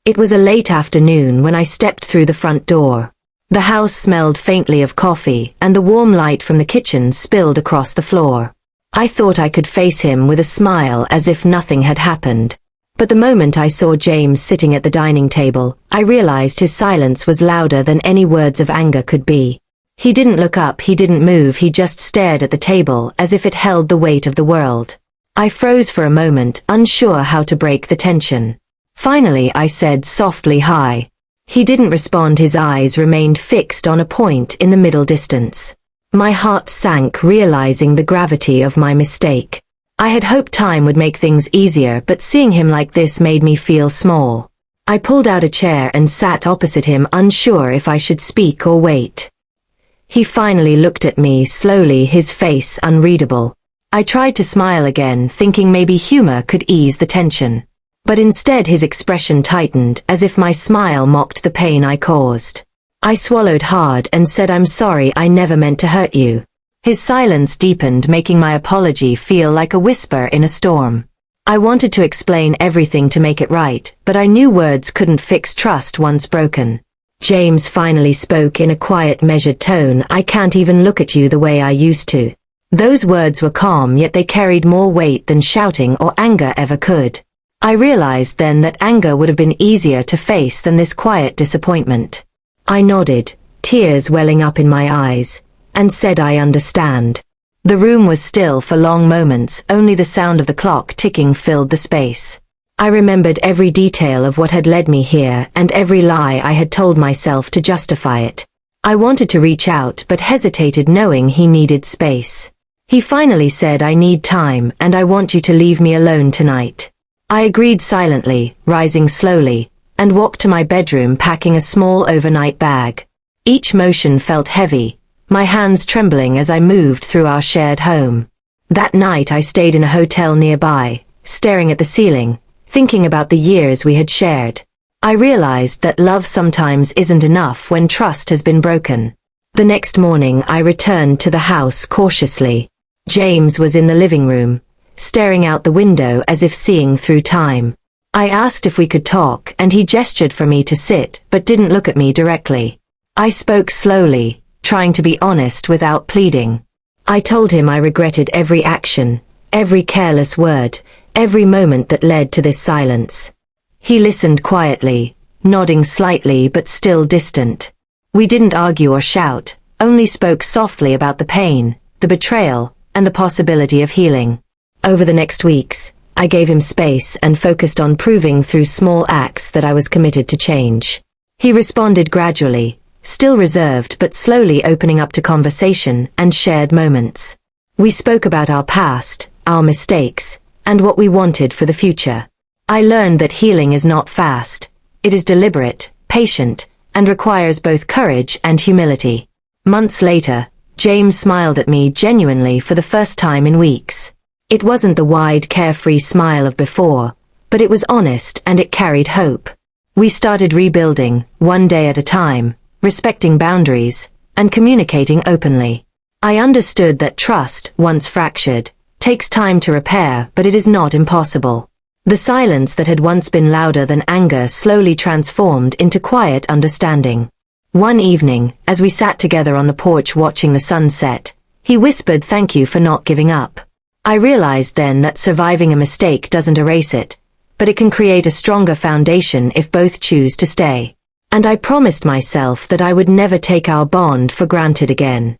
It was a late afternoon when I stepped through the front door. The house smelled faintly of coffee, and the warm light from the kitchen spilled across the floor. I thought I could face him with a smile as if nothing had happened. But the moment I saw James sitting at the dining table, I realized his silence was louder than any words of anger could be. He didn't look up, he didn't move, he just stared at the table as if it held the weight of the world. I froze for a moment, unsure how to break the tension. Finally I said softly, "Hi." He didn't respond, his eyes remained fixed on a point in the middle distance. My heart sank, realizing the gravity of my mistake. I had hoped time would make things easier, but seeing him like this made me feel small. I pulled out a chair and sat opposite him, unsure if I should speak or wait. He finally looked at me slowly, his face unreadable. I tried to smile again, thinking maybe humor could ease the tension. But instead his expression tightened, as if my smile mocked the pain I caused. I swallowed hard and said, "I'm sorry, I never meant to hurt you." His silence deepened, making my apology feel like a whisper in a storm. I wanted to explain everything to make it right, but I knew words couldn't fix trust once broken. James finally spoke in a quiet, measured tone, "I can't even look at you the way I used to." Those words were calm, yet they carried more weight than shouting or anger ever could. I realized then that anger would have been easier to face than this quiet disappointment. I nodded, tears welling up in my eyes, and said, "I understand." The room was still for long moments, only the sound of the clock ticking filled the space. I remembered every detail of what had led me here and every lie I had told myself to justify it. I wanted to reach out but hesitated, knowing he needed space. He finally said, "I need time and I want you to leave me alone tonight." I agreed silently, rising slowly, and walked to my bedroom, packing a small overnight bag. Each motion felt heavy, my hands trembling as I moved through our shared home. That night I stayed in a hotel nearby, staring at the ceiling, thinking about the years we had shared. I realized that love sometimes isn't enough when trust has been broken. The next morning I returned to the house cautiously. James was in the living room, staring out the window as if seeing through time. I asked if we could talk, and he gestured for me to sit, but didn't look at me directly. I spoke slowly, trying to be honest without pleading. I told him I regretted every action, every careless word, every moment that led to this silence. He listened quietly, nodding slightly but still distant. We didn't argue or shout, only spoke softly about the pain, the betrayal, and the possibility of healing. Over the next weeks, I gave him space and focused on proving through small acts that I was committed to change. He responded gradually, still reserved but slowly opening up to conversation and shared moments. We spoke about our past, our mistakes, and what we wanted for the future. I learned that healing is not fast. It is deliberate, patient, and requires both courage and humility. Months later, James smiled at me genuinely for the first time in weeks. It wasn't the wide, carefree smile of before, but it was honest and it carried hope. We started rebuilding, one day at a time, respecting boundaries, and communicating openly. I understood that trust, once fractured, takes time to repair, but it is not impossible. The silence that had once been louder than anger slowly transformed into quiet understanding. One evening, as we sat together on the porch watching the sunset, he whispered, "Thank you for not giving up." I realized then that surviving a mistake doesn't erase it, but it can create a stronger foundation if both choose to stay. And I promised myself that I would never take our bond for granted again.